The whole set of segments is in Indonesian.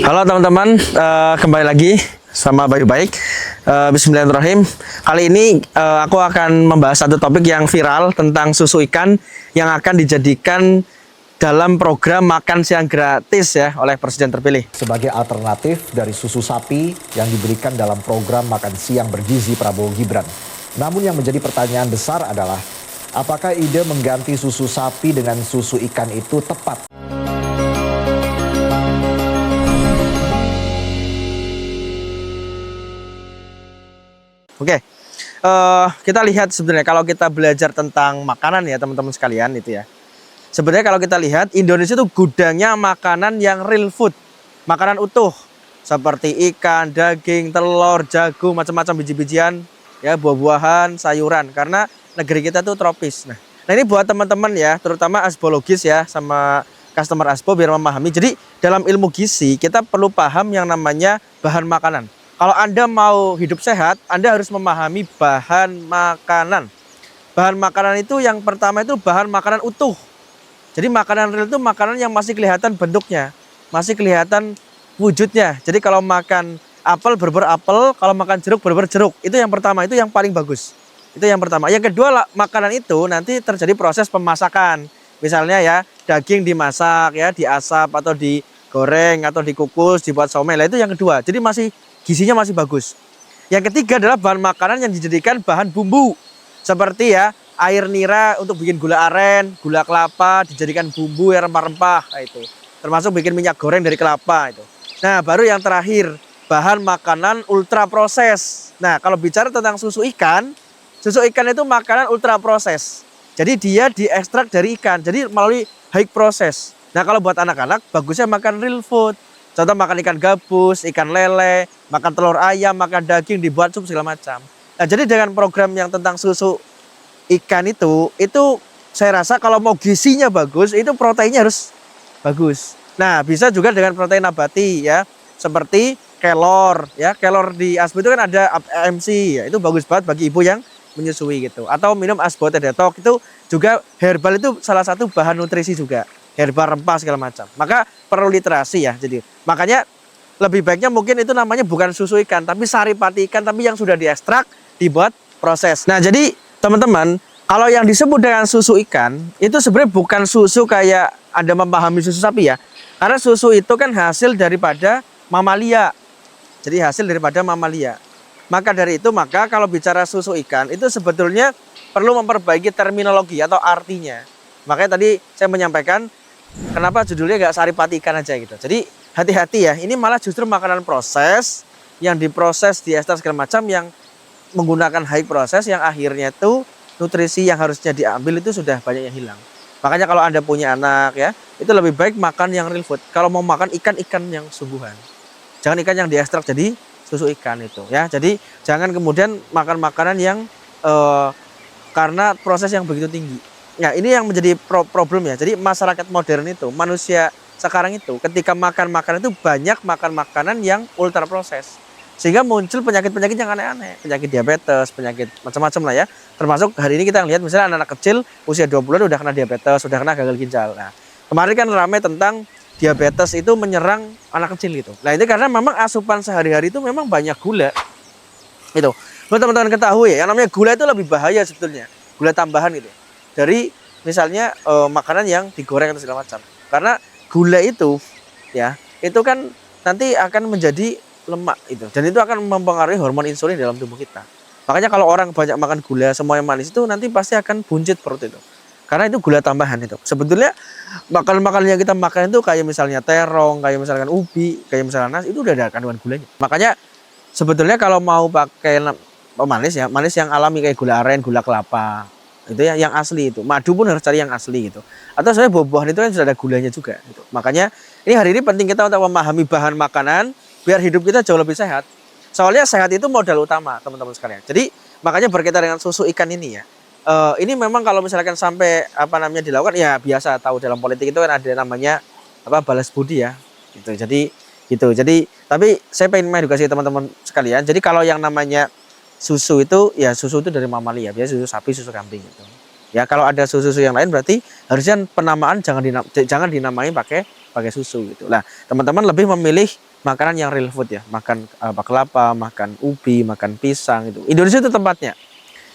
Halo teman-teman, kembali lagi sama Bayu Baik. Bismillahirrahmanirrahim. Kali ini aku akan membahas satu topik yang viral tentang susu ikan yang akan dijadikan dalam program makan siang gratis ya oleh Presiden terpilih. Sebagai alternatif dari susu sapi yang diberikan dalam program makan siang bergizi Prabowo Gibran. Namun yang menjadi pertanyaan besar adalah, apakah ide mengganti susu sapi dengan susu ikan itu tepat? Oke, kita lihat sebenarnya kalau kita belajar tentang makanan ya teman-teman sekalian itu ya. Sebenarnya kalau kita lihat Indonesia itu gudangnya makanan yang real food, makanan utuh seperti ikan, daging, telur, jagung, macam-macam biji-bijian, ya buah-buahan, sayuran. Karena negeri kita tuh tropis. Nah ini buat teman-teman ya, terutama asbologis ya sama customer asbo biar memahami. Jadi dalam ilmu gizi kita perlu paham yang namanya bahan makanan. Kalau Anda mau hidup sehat, Anda harus memahami bahan makanan. Bahan makanan itu yang pertama itu bahan makanan utuh. Jadi makanan real itu makanan yang masih kelihatan bentuknya, masih kelihatan wujudnya. Jadi kalau makan apel berber apel, kalau makan jeruk berber jeruk. Itu yang pertama, itu yang paling bagus. Itu yang pertama. Yang kedua, makanan itu nanti terjadi proses pemasakan. Misalnya ya, daging dimasak ya, diasap atau digoreng atau dikukus, dibuat somai. Itu yang kedua. Jadi gizinya masih bagus. Yang ketiga adalah bahan makanan yang dijadikan bahan bumbu. Seperti ya, air nira untuk bikin gula aren, gula kelapa, dijadikan bumbu ya rempah-rempah itu. Termasuk bikin minyak goreng dari kelapa itu. Nah, baru yang terakhir, bahan makanan ultra proses. Nah, kalau bicara tentang susu ikan itu makanan ultra proses. Jadi dia diekstrak dari ikan, jadi melalui high proses. Nah, kalau buat anak-anak bagusnya makan real food. Contoh makan ikan gabus, ikan lele, makan telur ayam, makan daging, dibuat sup segala macam. Nah, jadi dengan program yang tentang susu ikan itu saya rasa kalau mau gizinya bagus, itu proteinnya harus bagus. Nah, bisa juga dengan protein nabati ya, seperti kelor ya. Kelor di asbo itu kan ada AMC ya, itu bagus banget bagi ibu yang menyusui gitu. Atau minum asbo detox itu juga herbal, itu salah satu bahan nutrisi juga. Herbal rempah segala macam. Maka perlu literasi ya. Jadi makanya lebih baiknya mungkin itu namanya bukan susu ikan, tapi saripati ikan, tapi yang sudah diekstrak, dibuat proses. Nah, jadi teman-teman, kalau yang disebut dengan susu ikan, itu sebenarnya bukan susu kayak Anda memahami susu sapi ya. Karena susu itu kan hasil daripada mamalia. Jadi hasil daripada mamalia. Maka dari itu, kalau bicara susu ikan, itu sebetulnya perlu memperbaiki terminologi atau artinya. Makanya tadi saya menyampaikan, kenapa judulnya nggak saripati ikan aja gitu. Jadi hati-hati ya, ini malah justru makanan proses, yang diproses, diekstrak segala macam, yang menggunakan high proses, yang akhirnya itu nutrisi yang harusnya diambil itu sudah banyak yang hilang. Makanya kalau Anda punya anak ya, itu lebih baik makan yang real food. Kalau mau makan ikan yang sungguhan. Jangan ikan yang diekstrak jadi susu ikan itu ya. Jadi jangan kemudian makan makanan yang karena proses yang begitu tinggi. Ya, ini yang menjadi problem ya. Jadi masyarakat modern itu, manusia sekarang itu ketika makan makanan itu banyak makan makanan yang ultra proses. Sehingga muncul penyakit-penyakit yang aneh-aneh, penyakit diabetes, penyakit macam-macam lah ya. Termasuk hari ini kita lihat misalnya anak-anak kecil usia 2 bulan udah kena diabetes, udah kena gagal ginjal. Nah, kemarin kan ramai tentang diabetes itu menyerang anak kecil gitu. Nah, itu karena memang asupan sehari-hari itu memang banyak gula. Itu. Buat teman-teman ketahui ya, yang namanya gula itu lebih bahaya sebetulnya. Gula tambahan gitu. Dari misalnya makanan yang digoreng atau segala macam. Karena gula itu ya, itu kan nanti akan menjadi lemak itu, dan itu akan mempengaruhi hormon insulin dalam tubuh kita. Makanya kalau orang banyak makan gula, semua yang manis itu nanti pasti akan buncit perut itu. Karena itu gula tambahan itu. Sebetulnya makanan-makanan yang kita makan itu kayak misalnya terong, kayak misalkan ubi, kayak misalnya nasi, itu udah ada kandungan gulanya. Makanya sebetulnya kalau mau pakai manis ya, manis yang alami kayak gula aren, gula kelapa. Itu ya yang asli itu. Madu pun harus cari yang asli gitu. Atau sebenarnya buah-buahan itu kan sudah ada gulanya juga gitu. Makanya ini hari ini penting kita untuk memahami bahan makanan biar hidup kita jauh lebih sehat. Soalnya sehat itu modal utama, teman-teman sekalian. Jadi makanya berkaitan dengan susu ikan ini ya. Ini memang kalau misalkan sampai dilakukan ya biasa, tahu dalam politik itu kan ada namanya balas budi ya. Gitu. Jadi tapi saya pengen mengedukasi teman-teman sekalian. Jadi kalau yang namanya susu itu ya susu itu dari mamalia, biasanya susu sapi, susu kambing gitu. Ya kalau ada susu-susu yang lain berarti harusnya penamaan jangan dinamai pakai susu gitu. Nah, teman-teman lebih memilih makanan yang real food ya, makan kelapa, makan ubi, makan pisang itu. Indonesia itu tempatnya.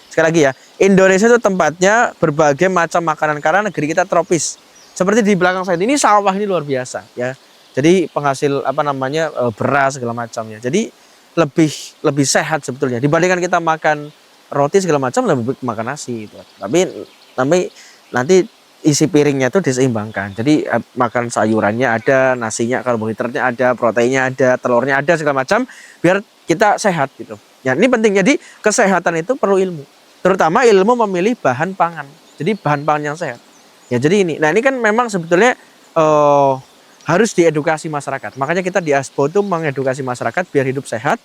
Sekali lagi ya, Indonesia itu tempatnya berbagai macam makanan karena negeri kita tropis. Seperti di belakang saya ini sawah ini luar biasa ya. Jadi penghasil beras segala macam ya. Jadi lebih sehat sebetulnya dibandingkan kita makan roti segala macam, lebih baik makan nasi gitu. Tapi nanti isi piringnya itu diseimbangkan. Jadi makan sayurannya ada, nasinya karbohidratnya ada, proteinnya ada, telurnya ada segala macam biar kita sehat gitu. Ya, ini penting. Jadi kesehatan itu perlu ilmu. Terutama ilmu memilih bahan pangan. Jadi bahan pangan yang sehat. Ya, jadi ini. Nah, ini kan memang sebetulnya harus diedukasi masyarakat. Makanya kita di ASBO itu mengedukasi masyarakat biar hidup sehat.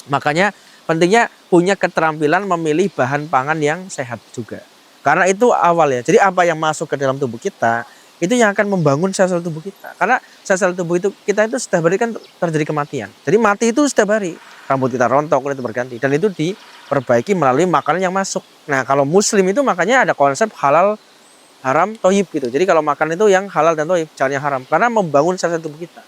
Makanya pentingnya punya keterampilan memilih bahan pangan yang sehat juga. Karena itu awal ya. Jadi apa yang masuk ke dalam tubuh kita itu yang akan membangun sel-sel tubuh kita. Karena sel-sel tubuh itu kita itu setiap hari kan terjadi kematian. Jadi mati itu setiap hari. Rambut kita rontok, kulit berganti. Dan itu diperbaiki melalui makanan yang masuk. Nah, kalau muslim itu makanya ada konsep halal, haram, toyib gitu. Jadi kalau makan itu yang halal dan toyib, jangan yang haram. Karena membangun sel-sel tubuh kita.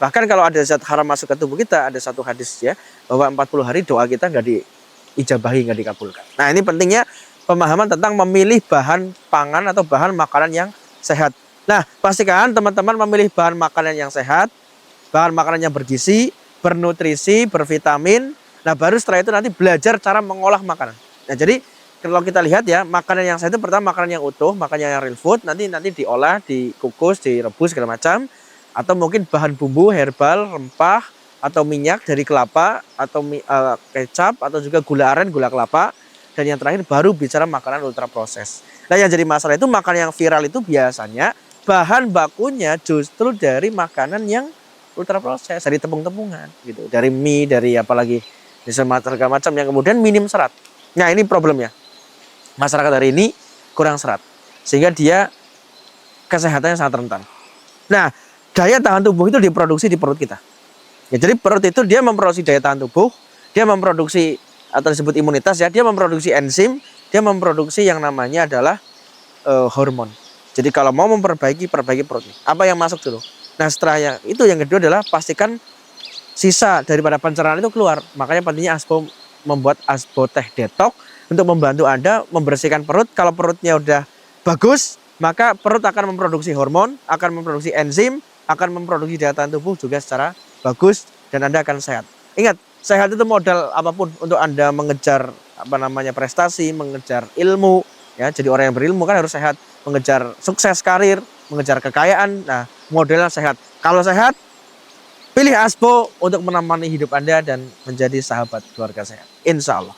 Bahkan kalau ada zat haram masuk ke tubuh kita, ada satu hadis ya, bahwa 40 hari doa kita nggak diijabahi, nggak dikabulkan. Nah, ini pentingnya pemahaman tentang memilih bahan pangan atau bahan makanan yang sehat. Nah, pastikan teman-teman memilih bahan makanan yang sehat, bahan makanan yang bergizi, bernutrisi, bervitamin. Nah, baru setelah itu nanti belajar cara mengolah makanan. Nah, jadi kalau kita lihat ya, makanan yang sehat itu pertama makanan yang utuh, makanan yang real food, nanti diolah, dikukus, direbus segala macam, atau mungkin bahan bumbu, herbal, rempah, atau minyak dari kelapa, atau kecap, atau juga gula aren, gula kelapa. Dan yang terakhir baru bicara makanan ultra proses. Nah, yang jadi masalah itu makanan yang viral itu biasanya bahan bakunya justru dari makanan yang ultra proses, dari tepung-tepungan gitu, dari mie, dari apalagi segala macam yang kemudian minim serat. Nah, ini problemnya. Masyarakat hari ini kurang serat sehingga dia kesehatannya sangat rentan. Nah, daya tahan tubuh itu diproduksi di perut kita. Ya, jadi perut itu dia memproduksi daya tahan tubuh, dia memproduksi atau disebut imunitas ya, dia memproduksi enzim, dia memproduksi yang namanya adalah hormon. Jadi kalau mau perbaiki perutnya. Apa yang masuk dulu? Nah, setelah itu yang kedua adalah pastikan sisa daripada pencernaan itu keluar. Makanya pentingnya ASBO membuat ASBO Teh Detox untuk membantu Anda membersihkan perut. Kalau perutnya udah bagus, maka perut akan memproduksi hormon, akan memproduksi enzim, akan memproduksi daya tahan tubuh juga secara bagus dan Anda akan sehat. Ingat, sehat itu modal apapun untuk Anda mengejar prestasi, mengejar ilmu, ya. Jadi orang yang berilmu kan harus sehat, mengejar sukses karir, mengejar kekayaan. Nah, modalnya sehat. Kalau sehat, pilih ASBO untuk menemani hidup Anda dan menjadi sahabat keluarga sehat. Insya Allah.